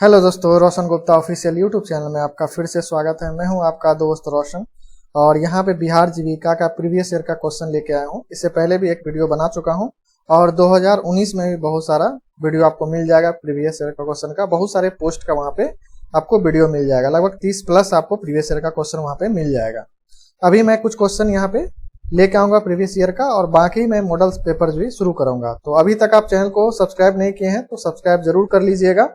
Hello दोस्तों, रोशन Gupta official YouTube channel में आपका फिर से स्वागत है। मैं हूं आपका दोस्त रोशन और यहां पे बिहार जीविका का प्रीवियस ईयर का क्वेश्चन लेके आया हूं। इससे पहले भी एक वीडियो बना चुका हूं और 2019 में भी बहुत सारा वीडियो आपको मिल जाएगा। प्रीवियस ईयर का क्वेश्चन का बहुत सारे पोस्ट का वहां पे आपको वीडियो मिल जाएगा। लगभग 30 प्लस आपको प्रीवियस ईयर का क्वेश्चन वहां पे मिल जाएगा। अभी मैं कुछ क्वेश्चन यहाँ पे लेके आऊंगा प्रीवियस ईयर का और बाकी मैं मॉडल्स पेपर भी शुरू करूंगा। तो अभी तक आप चैनल को सब्सक्राइब नहीं किए हैं तो सब्सक्राइब जरूर कर लीजिएगा।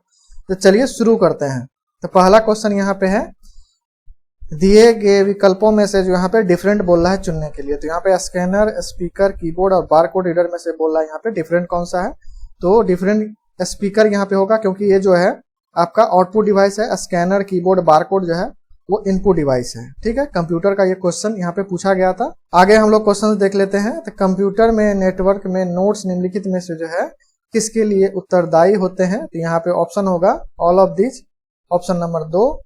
तो चलिए शुरू करते हैं। तो पहला क्वेश्चन यहाँ पे है, दिए गए विकल्पों में से जो यहाँ पे डिफरेंट बोल रहा है चुनने के लिए। तो यहाँ पे स्कैनर, स्पीकर, कीबोर्ड और बारकोड रीडर में से बोल रहा है यहाँ पे डिफरेंट कौन सा है। तो डिफरेंट स्पीकर यहाँ पे होगा क्योंकि ये जो है आपका आउटपुट डिवाइस है। स्कैनर, कीबोर्ड, बारकोड जो है वो इनपुट डिवाइस है। ठीक है, कंप्यूटर का ये क्वेश्चन यहाँ पे पूछा गया था। आगे हम लोग क्वेश्चन देख लेते हैं। तो कंप्यूटर में नेटवर्क में नोड्स निम्नलिखित में से जो है किसके लिए उत्तरदायी होते हैं। तो यहाँ पे ऑप्शन होगा all of this. Option number 2,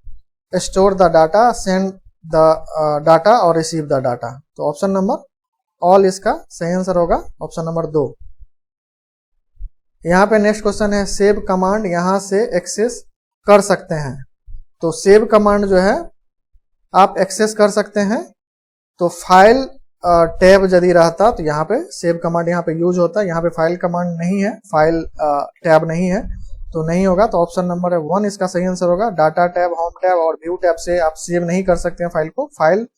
store the data, send the data और रिसीव द डाटा। तो ऑप्शन नंबर ऑल इसका सही आंसर होगा, ऑप्शन नंबर 2। यहाँ पे नेक्स्ट क्वेश्चन है, सेव कमांड यहाँ से एक्सेस कर सकते हैं। तो सेव कमांड जो है आप एक्सेस कर सकते हैं। तो फाइल टैब यदि रहता तो यहाँ पे सेव कमांड यहाँ पे यूज होता है। यहाँ पे फाइल कमांड नहीं है, फाइल टैब नहीं है तो नहीं होगा। तो ऑप्शन नंबर 1 इसका सही आंसर होगा। डाटा टैब, होम टैब और व्यू टैब से आप सेव नहीं कर सकते हैं फाइल को, फाइल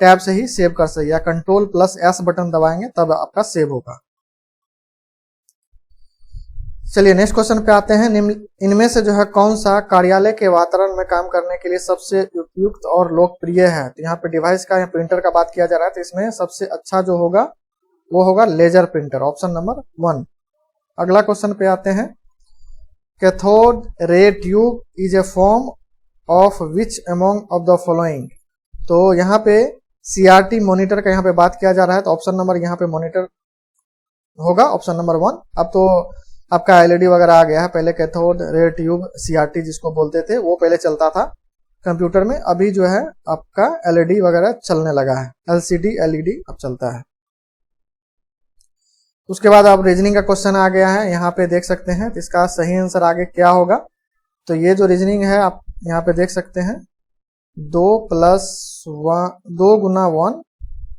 टैब से ही सेव कर सकते, या Ctrl+S बटन दबाएंगे तब आपका सेव होगा। चलिए नेक्स्ट क्वेश्चन पे आते हैं। इनमें से जो है कौन सा कार्यालय के वातावरण में काम करने के लिए सबसे उपयुक्त और लोकप्रिय है। तो यहाँ पे डिवाइस का या प्रिंटर का बात किया जा रहा है। तो इसमें सबसे अच्छा जो होगा वो होगा लेजर प्रिंटर, ऑप्शन नंबर 1। अगला क्वेश्चन पे आते हैं, cathode ray tube is a form of which among of the following. तो यहाँ पे CRT मॉनिटर का यहाँ पे बात किया जा रहा है। तो ऑप्शन नंबर यहाँ पे मॉनिटर होगा, ऑप्शन नंबर 1। अब तो आपका LED वगैरह आ गया है। पहले कैथोड रे ट्यूब CRT जिसको बोलते थे वो पहले चलता था कंप्यूटर में। अभी जो है आपका LED वगैरह चलने लगा है, LCD LED अब चलता है। उसके बाद आप रीजनिंग का क्वेश्चन आ गया है, यहाँ पे देख सकते हैं। तो इसका सही आंसर आगे क्या होगा। तो ये जो रीजनिंग है आप यहाँ पे देख सकते हैं, 2 गुना 1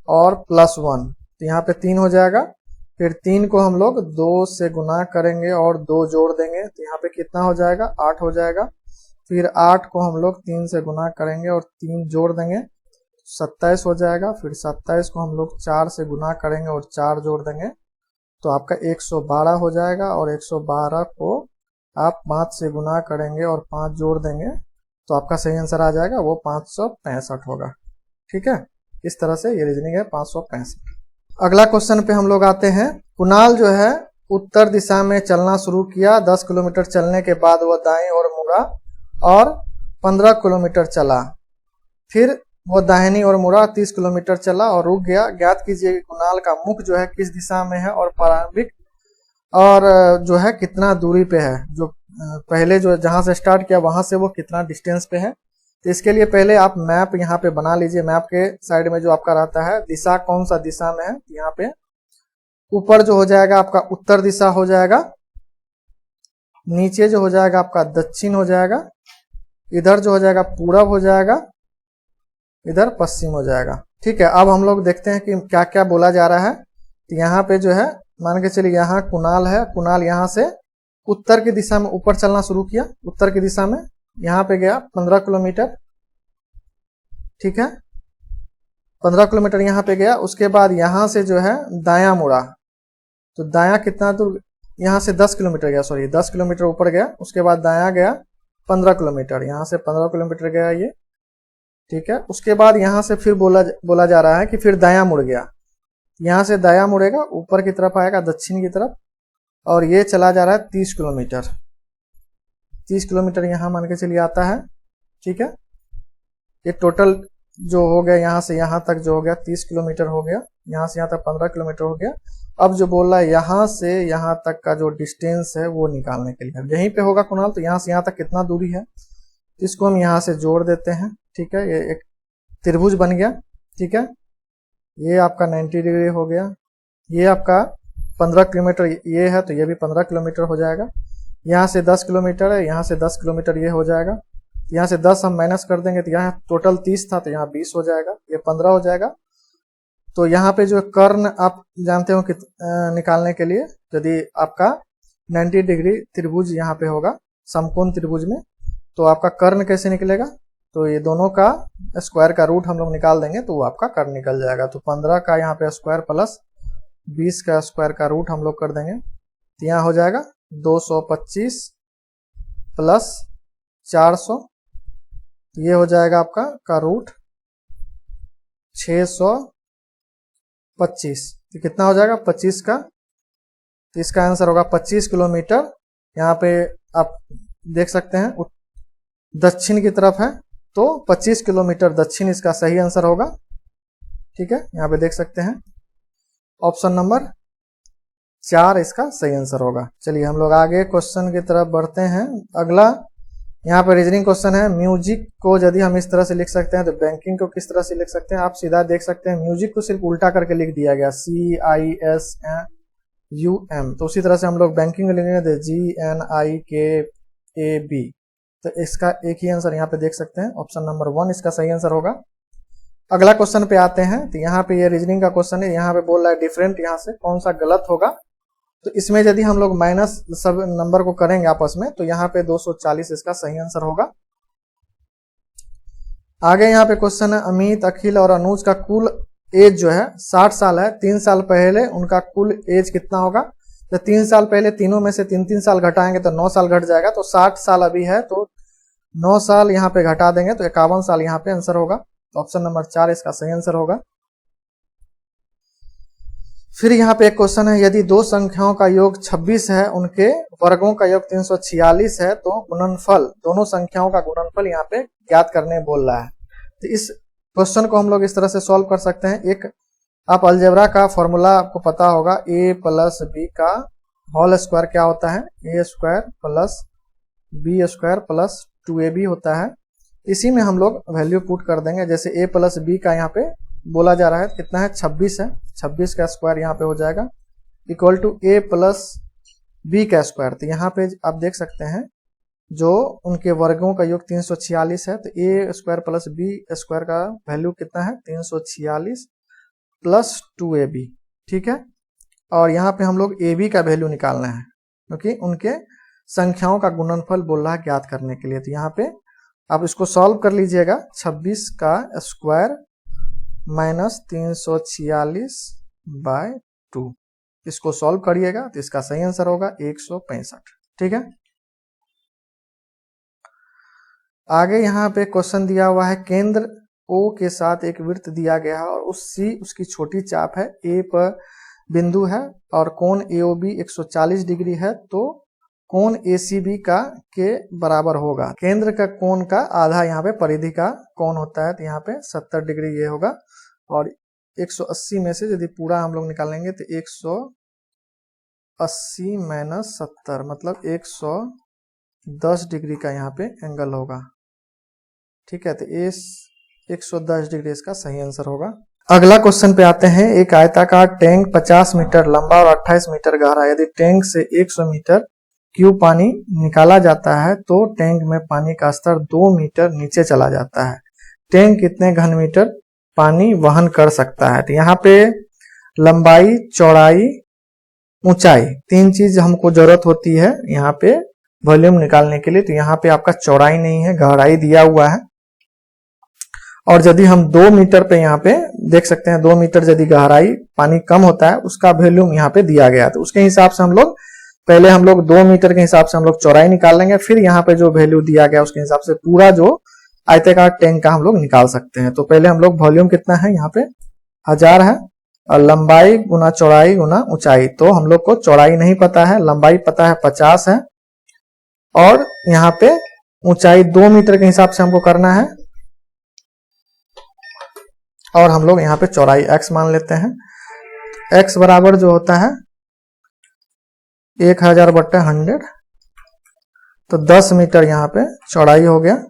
और +1। तो यहाँ पे 3 हो जाएगा। फिर 3 को हम लोग 2 से गुना करेंगे और 2 जोड़ देंगे। तो यहाँ पे कितना हो जाएगा, 8 हो जाएगा। फिर 8 को हम लोग 3 से गुना करेंगे और 3 जोड़ देंगे, 27 हो जाएगा। फिर 27 को हम लोग 4 से गुना करेंगे और 4 जोड़ देंगे तो आपका 112 हो जाएगा। और 112 को आप 5 से गुना करेंगे और 5 जोड़ देंगे तो आपका सही आंसर आ जाएगा, वो 565 होगा। ठीक है, इस तरह से ये रीजनिंग है, 565। अगला क्वेश्चन पे हम लोग आते हैं। कुणाल जो है उत्तर दिशा में चलना शुरू किया। 10 किलोमीटर चलने के बाद वह दाएं ओर मुड़ा और 15 किलोमीटर चला। फिर वो दाहिनी ओर मुड़ा, 30 किलोमीटर चला और रुक गया। ज्ञात कीजिए कि कुणाल का मुख जो है किस दिशा में है और प्रारंभिक और जो है कितना दूरी पे है। जो पहले जो जहां से स्टार्ट किया वहां से वो कितना डिस्टेंस पे है। तो इसके लिए पहले आप मैप यहाँ पे बना लीजिए। मैप के साइड में जो आपका रहता है दिशा, कौन सा दिशा में है। यहाँ पे ऊपर जो हो जाएगा आपका उत्तर दिशा हो जाएगा, नीचे जो हो जाएगा आपका दक्षिण हो जाएगा, इधर जो हो जाएगा पूरब हो जाएगा, इधर पश्चिम हो जाएगा। ठीक है, अब हम लोग देखते हैं कि क्या क्या बोला जा रहा है। तो यहाँ पे जो है मान के चलिए यहाँ कुणाल है। कुणाल यहाँ से उत्तर की दिशा में ऊपर चलना शुरू किया, उत्तर की दिशा में यहाँ पे गया 15 किलोमीटर। ठीक है, 15 किलोमीटर यहाँ पे गया। उसके बाद यहाँ से जो है दायां मुड़ा। तो दायां कितना दूर, यहाँ से 10 किलोमीटर गया, सॉरी 10 किलोमीटर ऊपर गया। उसके बाद दायां गया 15 किलोमीटर, यहाँ से 15 किलोमीटर गया ये। ठीक है, उसके बाद यहाँ से फिर बोला जा रहा है कि फिर दायां मुड़ गया। यहाँ से दायां मुड़ेगा, ऊपर की तरफ आएगा, दक्षिण की तरफ, और ये चला जा रहा है 30 किलोमीटर। 30 किलोमीटर यहाँ मान के चलिए आता है। ठीक है, ये टोटल जो हो गया यहाँ से यहाँ तक जो हो गया 30 किलोमीटर हो गया। यहाँ से यहाँ तक 15 किलोमीटर हो गया। अब जो बोल रहा है यहाँ से यहाँ तक का जो डिस्टेंस है वो निकालने के लिए यहीं पे होगा कुणाल। तो यहाँ से यहाँ तक कितना दूरी है, इसको हम यहाँ से जोड़ देते हैं। ठीक है, ये एक त्रिभुज बन गया। ठीक है, ये आपका 90 डिग्री हो गया। ये आपका 15 किलोमीटर ये है तो ये भी 15 किलोमीटर हो जाएगा। यहाँ से 10 किलोमीटर है, यहाँ से 10 किलोमीटर ये हो जाएगा। यहाँ से 10 हम माइनस कर देंगे तो यहाँ टोटल 30 था तो यहाँ 20 हो जाएगा, ये 15 हो जाएगा। तो यहाँ पे जो कर्ण आप जानते हो कि निकालने के लिए यदि आपका 90 डिग्री त्रिभुज यहाँ पे होगा समकोण त्रिभुज में, तो आपका कर्ण कैसे निकलेगा, तो ये दोनों का स्क्वायर का रूट हम लोग निकाल देंगे तो वो आपका कर्ण निकल जाएगा। तो 15 का यहाँ पे स्क्वायर प्लस 20 का स्क्वायर का रूट हम लोग कर देंगे तो यहाँ हो जाएगा 225 प्लस 400, ये हो जाएगा आपका का रूट 625। तो कितना हो जाएगा 25 का, तो इसका आंसर होगा 25 किलोमीटर। यहाँ पे आप देख सकते हैं दक्षिण की तरफ है तो 25 किलोमीटर दक्षिण इसका सही आंसर होगा। ठीक है, यहाँ पे देख सकते हैं ऑप्शन नंबर 4 इसका सही आंसर होगा। चलिए हम लोग आगे क्वेश्चन की तरफ बढ़ते हैं। अगला यहाँ पे रीजनिंग क्वेश्चन है, म्यूजिक को यदि हम इस तरह से लिख सकते हैं तो बैंकिंग को किस तरह से लिख सकते हैं। आप सीधा देख सकते हैं म्यूजिक को सिर्फ उल्टा करके लिख दिया गया CISMUM, तो उसी तरह से हम लोग बैंकिंग लिखेंगे GNIKAB। तो इसका एक ही आंसर यहाँ पे देख सकते हैं, ऑप्शन नंबर 1 इसका सही आंसर होगा। अगला क्वेश्चन पे आते हैं, तो यहाँ पे ये रीजनिंग का क्वेश्चन है, यहाँ पे बोल रहा है डिफरेंट, यहाँ से कौन सा गलत होगा। तो इसमें यदि हम लोग माइनस सब नंबर को करेंगे आपस में तो यहाँ पे 240 इसका सही आंसर होगा। आगे यहाँ पे क्वेश्चन है, अमित, अखिल और अनुज का कुल एज जो है 60 साल है, 3 साल पहले उनका कुल एज कितना होगा। तो 3 साल पहले तीनों में से 3-3 साल घटाएंगे तो 9 साल घट जाएगा, तो 60 साल अभी है तो 9 साल यहाँ पे घटा देंगे तो 51 साल यहाँ पे आंसर होगा। तो ऑप्शन नंबर 4 इसका सही आंसर होगा। फिर यहाँ पे एक क्वेश्चन है, यदि दो संख्याओं का योग 26 है, उनके वर्गों का योग 346 है, तो गुणनफल, दोनों संख्याओं का गुणनफल यहाँ पे ज्ञात करने बोल रहा है। तो इस क्वेश्चन को हम लोग इस तरह से सॉल्व कर सकते हैं। एक आप अलजेब्रा का फॉर्मूला आपको पता होगा, a प्लस बी का होल स्क्वायर क्या होता है, a square plus B square plus 2ab होता है। इसी में हम लोग वैल्यू पुट कर देंगे, जैसे a प्लस बी का यहाँ पे बोला जा रहा है कितना है 26 है, 26 का स्क्वायर यहाँ पे हो जाएगा equal to a plus B का स्क्वायर। तो यहाँ पे आप देख सकते हैं जो उनके वर्गों का योग 346 है, तो a square plus B square का वैल्यू कितना है 346 प्लस 2ab। ठीक है, और यहाँ पे हम लोग ab का वैल्यू निकालना है क्योंकि उनके संख्याओं का गुणनफल बोल रहा है ज्ञात करने के लिए। तो यहाँ पे आप इसको सॉल्व कर लीजिएगा, 26 का स्क्वायर माइनस 346/2, इसको सॉल्व करिएगा तो इसका सही आंसर होगा 165। ठीक है, आगे यहाँ पे क्वेश्चन दिया हुआ है, केंद्र O के साथ एक वृत्त दिया गया है और उसकी छोटी चाप है, A पर बिंदु है और कोण AOB 140 डिग्री है, तो कोण ACB का के बराबर होगा। केंद्र का कोण का आधा यहाँ पे परिधि का कोण होता है, तो यहाँ पे 70 डिग्री ये होगा और 180 में से यदि पूरा हम लोग निकालेंगे तो 180 माइनस 70 मतलब 110 डिग्री का यहाँ पे एंगल होगा। ठीक है, तो इस 110 डिग्री इसका सही आंसर होगा। अगला क्वेश्चन पे आते हैं, एक आयताकार टैंक 50 मीटर लंबा और 28 मीटर गहरा, यदि टैंक से 100 मीटर क्यूब पानी निकाला जाता है तो टैंक में पानी का स्तर 2 मीटर नीचे चला जाता है, टैंक कितने घन मीटर पानी वहन कर सकता है। तो यहाँ पे लंबाई, चौड़ाई, ऊंचाई, 3 चीज हमको जरूरत होती है यहाँ पे वॉल्यूम निकालने के लिए। तो यहाँ पे आपका चौड़ाई नहीं है, गहराई दिया हुआ है, और यदि हम 2 मीटर पे यहाँ पे देख सकते हैं 2 मीटर यदि गहराई पानी कम होता है उसका वॉल्यूम यहाँ पे दिया गया, तो उसके हिसाब से हम लोग पहले 2 मीटर के हिसाब से हम लोग चौड़ाई निकाल लेंगे, फिर यहाँ पे जो वैल्यू दिया गया उसके हिसाब से पूरा जो आयताकार टैंक का हम लोग निकाल सकते हैं। तो पहले हम लोग वॉल्यूम कितना है यहाँ पे 1000 है और लंबाई गुना चौड़ाई गुना ऊंचाई, तो हम लोग को चौड़ाई नहीं पता है, लंबाई पता है 50 है और यहाँ पे ऊंचाई 2 मीटर के हिसाब से हमको करना है और हम लोग यहाँ पे चौड़ाई x मान लेते हैं। x बराबर जो होता है 1000/100, तो 10 मीटर यहाँ पे चौड़ाई हो गया।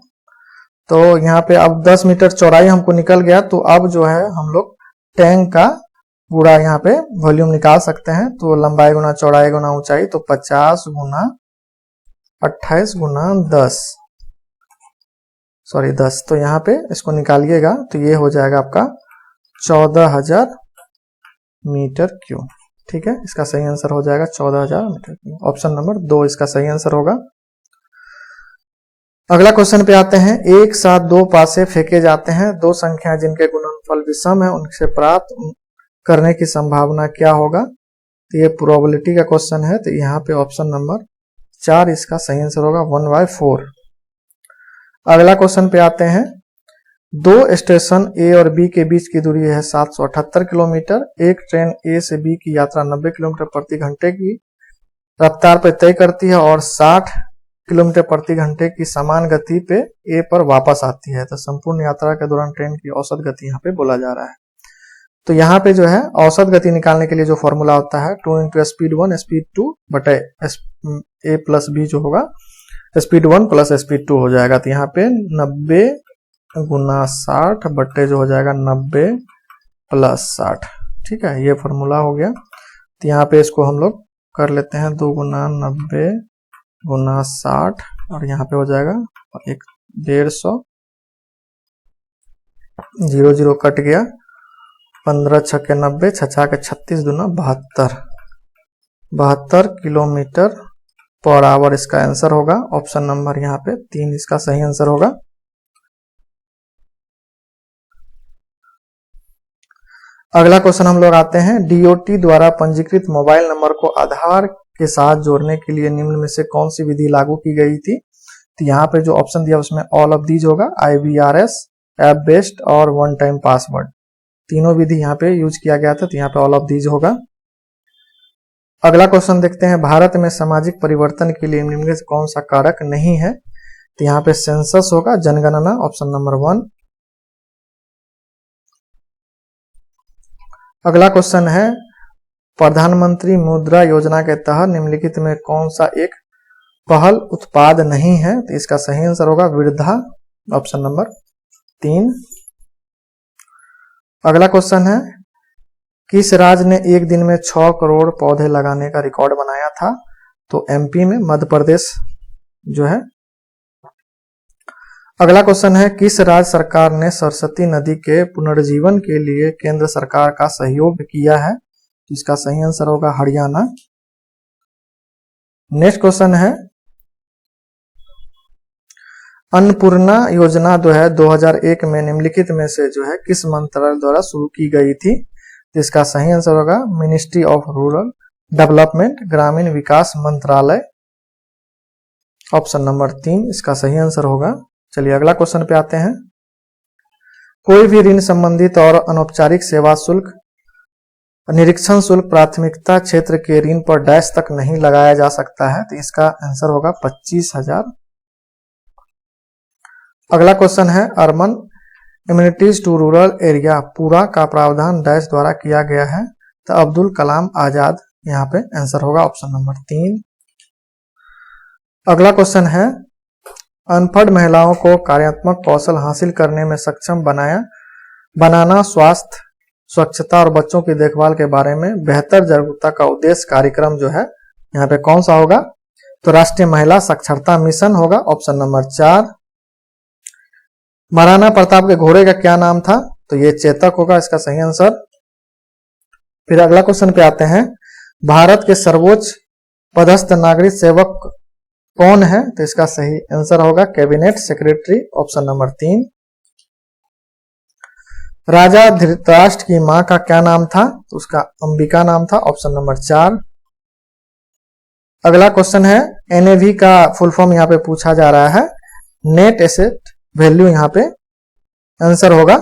तो यहाँ पे अब 10 मीटर चौड़ाई हमको निकल गया, तो अब जो है हम लोग टैंक का पूरा यहाँ पे वॉल्यूम निकाल सकते हैं। तो लंबाई गुना चौड़ाई गुना ऊंचाई, तो 50 गुना 28 गुना 10, सॉरी 10, तो यहाँ पे इसको निकालिएगा तो ये हो जाएगा आपका 14,000 मीटर क्यूब। ठीक है, इसका सही आंसर हो जाएगा 14,000 मीटर क्यूब। ऑप्शन नंबर 2 इसका सही आंसर होगा। अगला क्वेश्चन पे आते हैं। एक साथ दो पासे फेंके जाते हैं, दो संख्याएं जिनके गुणनफल विषम है उनसे प्राप्त करने की संभावना क्या होगा? तो ये प्रोबेबिलिटी का क्वेश्चन है, तो यहाँ पे ऑप्शन नंबर 4 इसका सही आंसर होगा, 1/4। अगला क्वेश्चन पे आते हैं। दो स्टेशन ए और बी के बीच की दूरी है 778 किलोमीटर। एक ट्रेन ए से बी की यात्रा 90 किलोमीटर प्रति घंटे की रफ्तार पर तय करती है और 60 किलोमीटर प्रति घंटे की समान गति पे ए पर वापस आती है। तो संपूर्ण यात्रा के दौरान ट्रेन की औसत गति यहाँ पे बोला जा रहा है। तो यहाँ पे जो है औसत गति निकालने के लिए जो फॉर्मूला होता है 2 इंटू स्पीड 1 स्पीड 2 बटे ए प्लस बी जो होगा स्पीड 1 प्लस स्पीड 2 हो जाएगा। तो यहाँ पे 90 गुना 60 बटे जो हो जाएगा 90 प्लस 60। ठीक है, ये फॉर्मूला हो गया। तो यहाँ पे इसको हम लोग कर लेते हैं 2 गुना 90 गुना 60 और यहाँ पे हो जाएगा 150, 0 0 कट गया, 15 छक्के 90, 6 के 36 दूना 72 किलोमीटर पर आवर इसका आंसर होगा। ऑप्शन नंबर यहाँ पे 3 इसका सही आंसर होगा। अगला क्वेश्चन हम लोग आते हैं। डीओटी द्वारा पंजीकृत मोबाइल नंबर को आधार के साथ जोड़ने के लिए निम्न में से कौन सी विधि लागू की गई थी? तो यहाँ पे जो ऑप्शन दिया उसमें ऑल ऑफ दीज होगा, IVRS, ऐप बेस्ड और वन टाइम पासवर्ड, तीनों विधि यहाँ पे यूज किया गया था। तो यहाँ पे ऑल ऑफ दीज होगा। अगला क्वेश्चन देखते हैं। भारत में सामाजिक परिवर्तन के लिए निम्न में से कौन सा कारक नहीं है? तो यहाँ पे सेंसस होगा, जनगणना, ऑप्शन नंबर 1। अगला क्वेश्चन है। प्रधानमंत्री मुद्रा योजना के तहत निम्नलिखित में कौन सा एक पहल उत्पाद नहीं है? तो इसका सही आंसर होगा वृद्धा, ऑप्शन नंबर 3। अगला क्वेश्चन है। किस राज्य ने एक दिन में 6 करोड़ पौधे लगाने का रिकॉर्ड बनाया था? तो MP में, मध्य प्रदेश जो है। अगला क्वेश्चन है। किस राज्य सरकार ने सरस्वती नदी के पुनर्जीवन के लिए केंद्र सरकार का सहयोग किया है? इसका सही आंसर होगा हरियाणा। नेक्स्ट क्वेश्चन है। अन्नपूर्णा योजना जो है 2001 में निम्नलिखित में से जो है किस मंत्रालय द्वारा शुरू की गई थी? इसका सही आंसर होगा मिनिस्ट्री ऑफ रूरल डेवलपमेंट, ग्रामीण विकास मंत्रालय, ऑप्शन नंबर 3 इसका सही आंसर होगा। चलिए अगला क्वेश्चन पे आते हैं। कोई भी ऋण संबंधित और अनौपचारिक सेवा शुल्क, निरीक्षण शुल्क प्राथमिकता क्षेत्र के ऋण पर डैश तक नहीं लगाया जा सकता है। तो इसका आंसर होगा 25,000। अगला क्वेश्चन है। Urban immunities to rural area पूरा का प्रावधान डैश द्वारा किया गया है? तो अब्दुल कलाम आजाद यहाँ पे आंसर होगा, ऑप्शन नंबर 3। अगला क्वेश्चन है। अनपढ़ महिलाओं को कार्यात्मक कौशल हासिल करने में सक्षम बनाना स्वास्थ्य, स्वच्छता और बच्चों की देखभाल के बारे में बेहतर जागरूकता का उद्देश्य कार्यक्रम जो है यहाँ पे कौन सा होगा? तो राष्ट्रीय महिला साक्षरता मिशन होगा, ऑप्शन नंबर 4। महाराणा प्रताप के घोड़े का क्या नाम था? तो ये चेतक होगा, इसका सही आंसर। फिर अगला क्वेश्चन पे आते हैं। भारत के सर्वोच्च पदस्थ नागरिक सेवक कौन है? तो इसका सही आंसर होगा कैबिनेट सेक्रेटरी, ऑप्शन नंबर 3। राजा धृतराष्ट्र की मां का क्या नाम था? तो उसका अंबिका नाम था, ऑप्शन नंबर 4। अगला क्वेश्चन है। NAV का फुल फॉर्म यहाँ पे पूछा जा रहा है। नेट एसेट वैल्यू यहाँ पे आंसर होगा,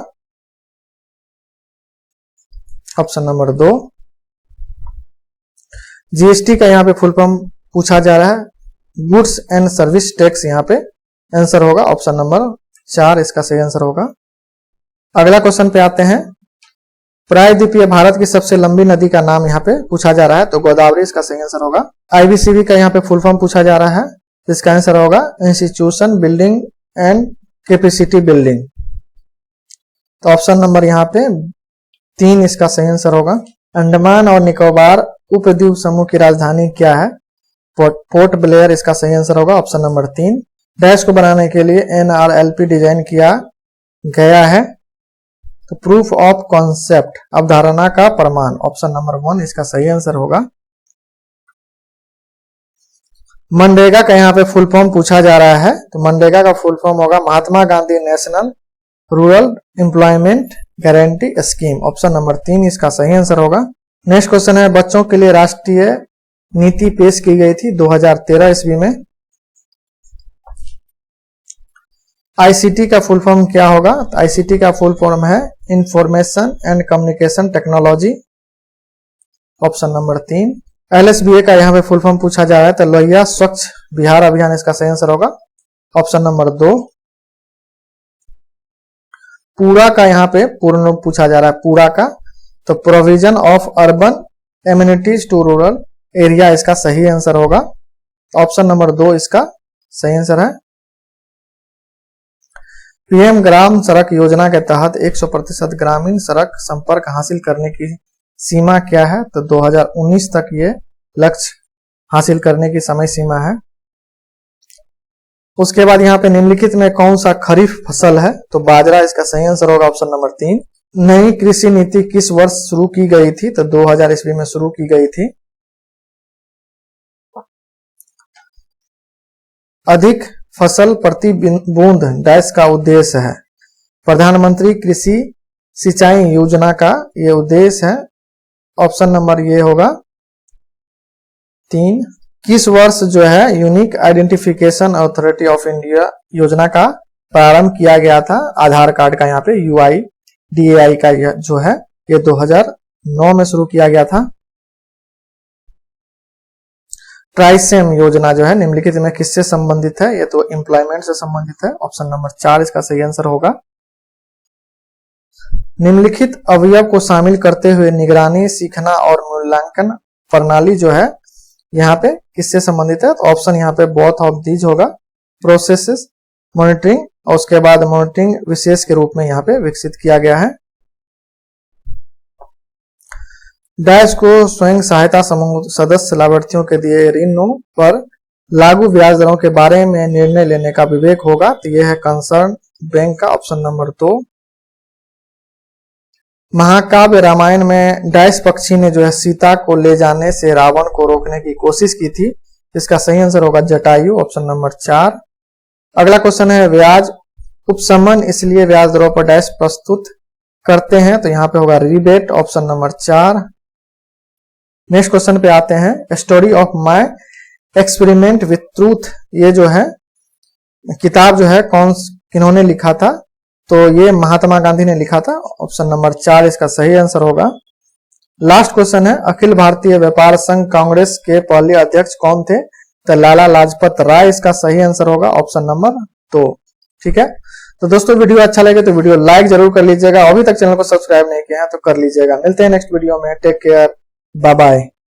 ऑप्शन नंबर 2। GST का यहाँ पे फुल फॉर्म पूछा जा रहा है। गुड्स एंड सर्विस टैक्स यहाँ पे आंसर होगा, ऑप्शन नंबर 4 इसका सही आंसर होगा। अगला क्वेश्चन पे आते हैं। प्रायद्वीपीय भारत की सबसे लंबी नदी का नाम यहाँ पे पूछा जा रहा है, तो गोदावरी इसका सही आंसर होगा। IBCB का यहाँ पे फुल फॉर्म पूछा जा रहा है, इसका आंसर होगा institution building and capacity building. तो ऑप्शन नंबर यहाँ पे 3 इसका सही आंसर होगा। अंडमान और निकोबार उपद्वीप समूह की राजधानी क्या है? पोर्ट ब्लेयर इसका सही आंसर होगा ऑप्शन नंबर 3। डैश को बनाने के लिए NRLP डिजाइन किया गया है, तो प्रूफ ऑफ कॉन्सेप्ट, अवधारणा का प्रमाण, ऑप्शन नंबर 1 इसका सही आंसर होगा। मनरेगा का यहाँ पे फुल फॉर्म पूछा जा रहा है, तो मनरेगा का फुल फॉर्म होगा Mahatma Gandhi national rural employment guarantee scheme, option number 3 इसका सही आंसर होगा। नेक्स्ट क्वेश्चन है, बच्चों के लिए राष्ट्रीय नीति पेश की गई थी 2013 ईस्वी में। आईसीटी का फुल फॉर्म क्या होगा? तो आईसीटी का फुल फॉर्म है information and communication technology, option number 3। एलएसबीए का यहाँ पे फुल फॉर्म पूछा जा रहा है, तो लोहिया स्वच्छ बिहार अभियान इसका सही आंसर होगा, ऑप्शन नंबर 2। पूरा का यहाँ पे पूर्ण रूप पूछा जा रहा है, पूरा का, तो provision of urban immunities to rural area इसका सही आंसर होगा, ऑप्शन नंबर 2 इसका सही आंसर है। पीएम ग्राम सड़क योजना के तहत 100% ग्रामीण सड़क संपर्क हासिल करने की सीमा क्या है? तो 2019 तक ये लक्ष्य हासिल करने की समय सीमा है। उसके बाद यहाँ पे निम्नलिखित में कौन सा खरीफ फसल है? तो बाजरा इसका सही आंसर होगा, ऑप्शन नंबर 3। नई कृषि नीति किस वर्ष शुरू की गई थी? तो 2000 ईस्वी में शुरू की गई थी। अधिक फसल प्रति बूंद डैश का उद्देश्य है, प्रधानमंत्री कृषि सिंचाई योजना का ये उद्देश्य है, ऑप्शन नंबर ये होगा 3। किस वर्ष जो है unique identification authority of India योजना का प्रारंभ किया गया था? आधार कार्ड का यहाँ पे UIDAI का जो है ये 2009 में शुरू किया गया था। ट्राइसेम योजना जो है निम्नलिखित में किससे संबंधित है? ये तो एम्प्लॉयमेंट से संबंधित है, ऑप्शन नंबर 4 इसका सही आंसर होगा। निम्नलिखित अवयव को शामिल करते हुए निगरानी, सीखना और मूल्यांकन प्रणाली जो है यहाँ पे किससे संबंधित है? तो ऑप्शन यहाँ पे बोथ ऑफ दीज होगा, प्रोसेसेस, मॉनिटरिंग, और उसके बाद मॉनिटरिंग विशेष के रूप में यहाँ पे विकसित किया गया है। डैश को स्वयं सहायता समूह सदस्य लाभार्थियों के दिए ऋणों पर लागू ब्याज दरों के बारे में निर्णय लेने का विवेक होगा, तो यह है कंसर्न बैंक का, ऑप्शन नंबर 2। महाकाव्य रामायण में डैश पक्षी ने जो है सीता को ले जाने से रावण को रोकने की कोशिश की थी, इसका सही आंसर होगा जटायु, ऑप्शन नंबर 4। अगला क्वेश्चन है, ब्याज उपशमन इसलिए ब्याज दरों पर डैश प्रस्तुत करते हैं, तो यहाँ पे होगा rebate, option number 4। Next question पे आते हैं, story of my experiment with truth, ये जो है किताब जो है किन्होंने लिखा था? तो ये महात्मा गांधी ने लिखा था, ऑप्शन नंबर 4 इसका सही आंसर होगा। लास्ट क्वेश्चन है, अखिल भारतीय व्यापार संघ कांग्रेस के पहले अध्यक्ष कौन थे? तो लाला लाजपत राय इसका सही आंसर होगा, ऑप्शन नंबर 2। ठीक है, तो दोस्तों वीडियो अच्छा लगे तो वीडियो लाइक जरूर कर लीजिएगा, अभी तक चैनल को सब्सक्राइब नहीं किया है तो कर लीजिएगा। मिलते हैं नेक्स्ट वीडियो में, टेक केयर, बाय बाय।